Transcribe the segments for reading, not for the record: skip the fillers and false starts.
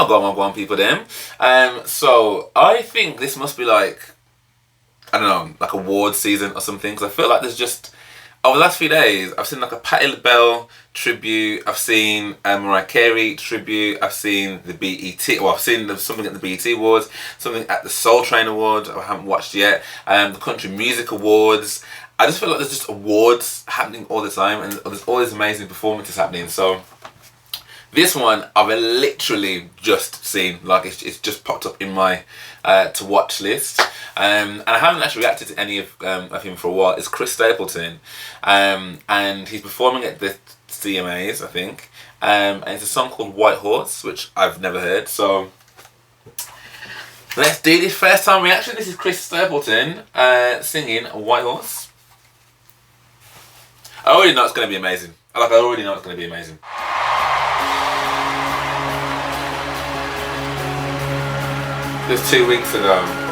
Wagwan people them. So I think this must be like, I don't know, like award season or something, because I feel like there's just, over the last few days, I've seen like a Patti LaBelle tribute, I've seen a Mariah Carey tribute, I've seen the BET, well, I've seen something at the BET Awards, something at the Soul Train Awards, I haven't watched yet, the Country Music Awards. I just feel like there's just awards happening all the time, and there's all these amazing performances happening. So this one I've literally just seen, like it's just popped up in my to watch list, and I haven't actually reacted to any of him for a while. It's Chris Stapleton, and he's performing at the CMAs, I think, and it's a song called White Horse, which I've never heard. So let's do this first time reaction. This is Chris Stapleton singing White Horse. I already know it's going to be amazing. I already know it's going to be amazing. Just 2 weeks ago.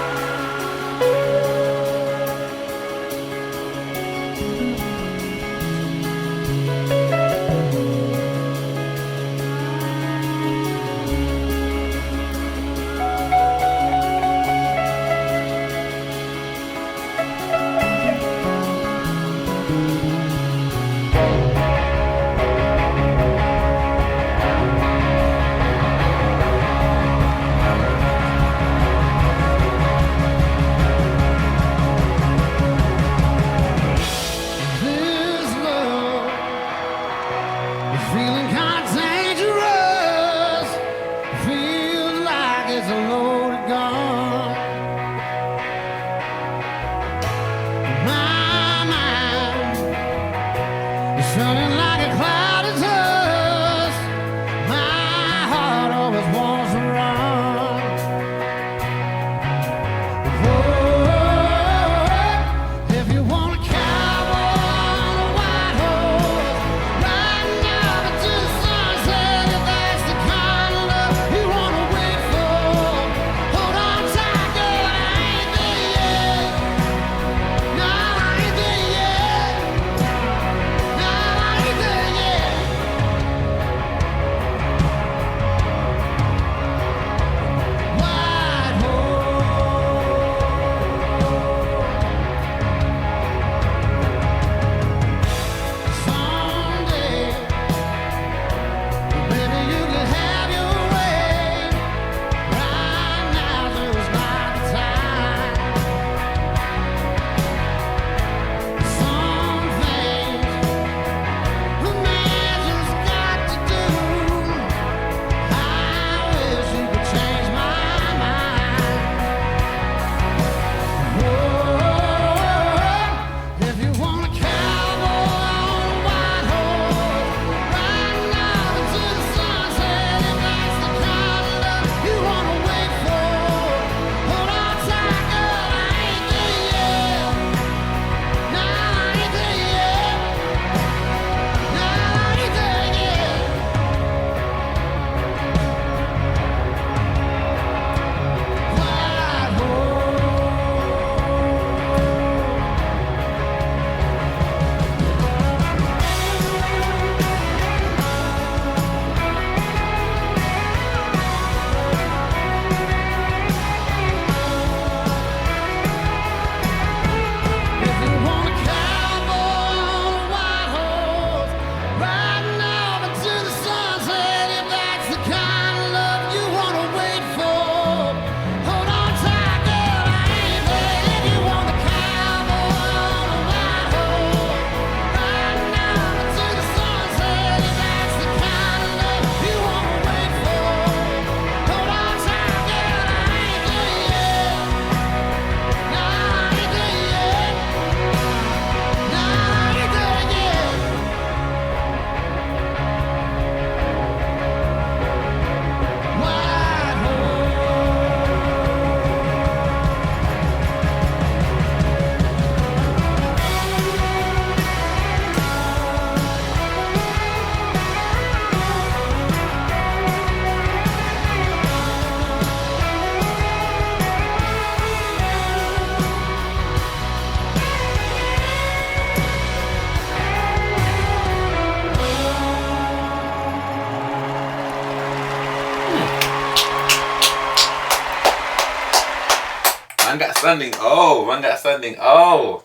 man got standing O. Man got standing O.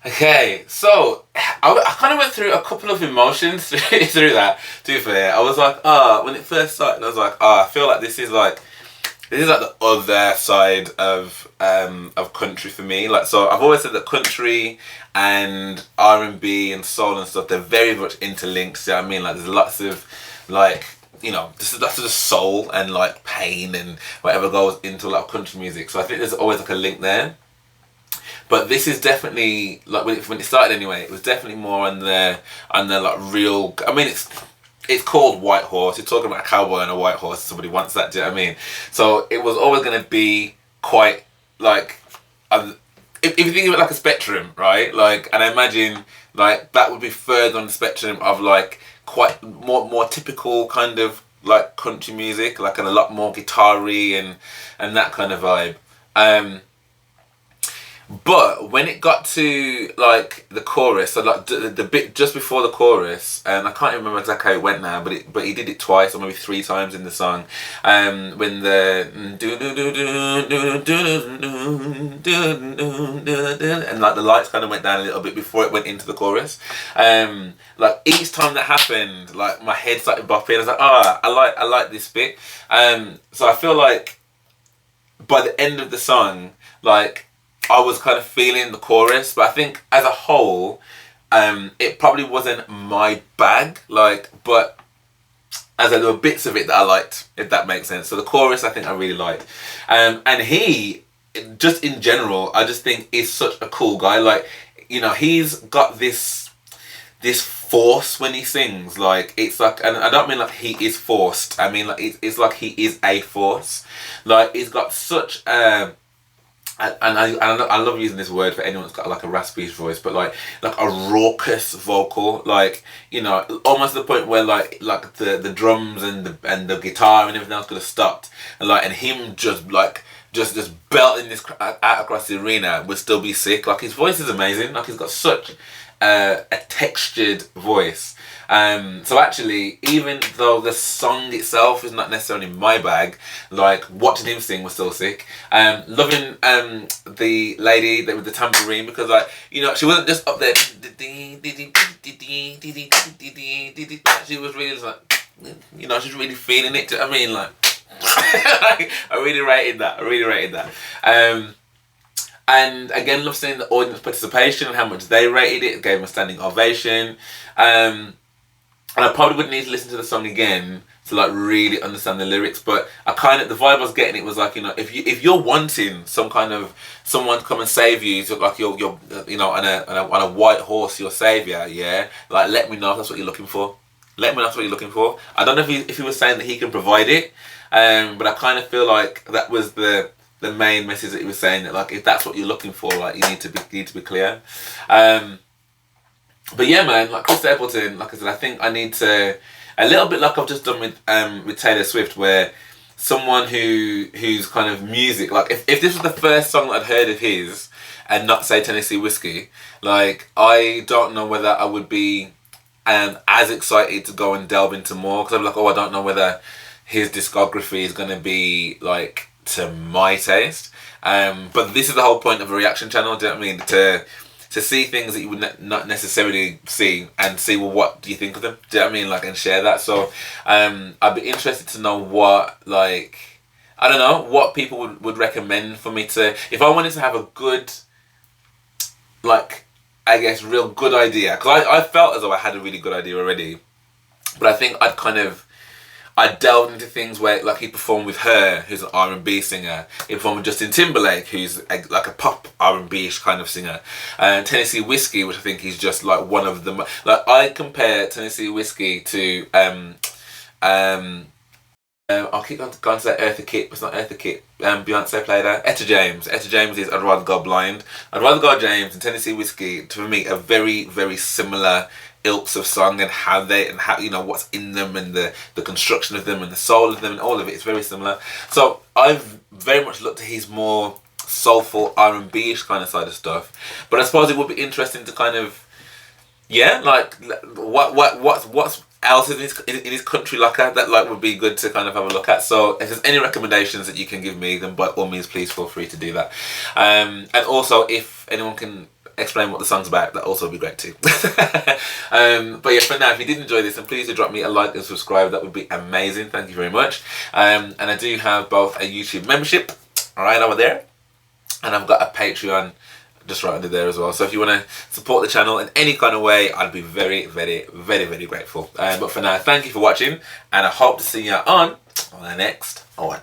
Okay, so I kind of went through a couple of emotions through that. To be fair, I was like, when it first started, I was like, I feel like this is like the other side of country for me. Like, so I've always said that country and R&B and soul and stuff, they're very much interlinked. You know what I mean? Like, there's lots of like, you know, this is lots of soul and like pain and whatever goes into a lot of country music. So I think there's always like a link there. But this is definitely like when it started anyway. It was definitely more on the like real. I mean, it's called White Horse. You're talking about a cowboy on a white horse. Somebody wants that. Do you know what I mean? So it was always going to be quite like, if you think of it like a spectrum, right? Like, and I imagine like that would be further on the spectrum of like quite more typical kind of like country music, like, and a lot more guitar-y and that kind of vibe. But when it got to like the chorus, so like the bit just before the chorus, and I can't remember exactly how it went now, but he did it twice or maybe 3 times in the song. When the and like the lights kind of went down a little bit before it went into the chorus. Like each time that happened, like my head started bopping. I was like, I like this bit. So I feel like by the end of the song, like, I was kind of feeling the chorus, but I think as a whole, it probably wasn't my bag, like, but as there were bits of it that I liked, if that makes sense. So the chorus I think I really liked. And he, just in general, I just think is such a cool guy. Like, you know, he's got this force when he sings. Like, it's like, and I don't mean like he is forced. I mean like it's like he is a force. Like, he's got such and I love using this word for anyone that's got like a raspy voice, but like a raucous vocal, like, you know, almost to the point where like the drums and the guitar and everything else could have stopped, and him just belting this out across the arena would still be sick. Like, his voice is amazing. Like, he's got such a textured voice. So actually, even though the song itself is not necessarily my bag, like, watching him sing was still sick. Loving the lady with the tambourine, because, like, you know, she wasn't just up there. She was really like, you know, she's really feeling it. I mean, like, I really rated that. And again, love seeing the audience participation and how much they rated it. Gave them a standing ovation. And I probably would need to listen to the song again to like really understand the lyrics, but the vibe I was getting, it was like, you know, if you're wanting some kind of someone to come and save you, to like you're you know, on a white horse, your savior, yeah, like, let me know if that's what you're looking for. Let me know if that's what you're looking for. I don't know if he was saying that he can provide it, but I kind of feel like that was the main message that he was saying, that like, if that's what you're looking for, like, you need to be clear. But yeah, man, like Chris Stapleton, like I said, I think I need to, a little bit like I've just done with Taylor Swift, where someone who's kind of music, like if this was the first song that I'd heard of his and not say Tennessee Whiskey, like, I don't know whether I would be as excited to go and delve into more, because I'm like, I don't know whether his discography is going to be like to my taste. But this is the whole point of a reaction channel, do you know what I mean? To see things that you would not necessarily see, and see, well, what do you think of them? Do you know what I mean? Like, and share that. So I'd be interested to know what, like, I don't know, what people would recommend for me to, if I wanted to have a good, like, I guess, real good idea. Because I felt as though I had a really good idea already. But I think I delved into things where, like, he performed with her, who's an R&B singer. He performed with Justin Timberlake, who's like a pop R&B-ish kind of singer. And Tennessee Whiskey, which I think is just like one of them. Like, I compare Tennessee Whiskey to I'll keep going to say Eartha Kitt, but it's not Eartha Kitt. Beyonce played her. Etta James. Etta James is I'd Rather Go Blind. I'd Rather Go James and Tennessee Whiskey, to me, are very, very similar ilks of song, and how you know, what's in them, and the construction of them, and the soul of them, and all of it is very similar. So I've very much looked at his more soulful R&B-ish kind of side of stuff. But I suppose it would be interesting to kind of, yeah, like, what's else is in his country locker that like would be good to kind of have a look at. So if there's any recommendations that you can give me, then by all means please feel free to do that. And also if anyone can explain what the song's about, that also would be great too. But yeah, for now, if you did enjoy this, then please do drop me a like and subscribe. That would be amazing. Thank you very much. And I do have both a YouTube membership, alright, over there, and I've got a Patreon just right under there as well. So if you want to support the channel in any kind of way, I'd be very, very, very, very grateful. But for now, thank you for watching, and I hope to see you on the next one.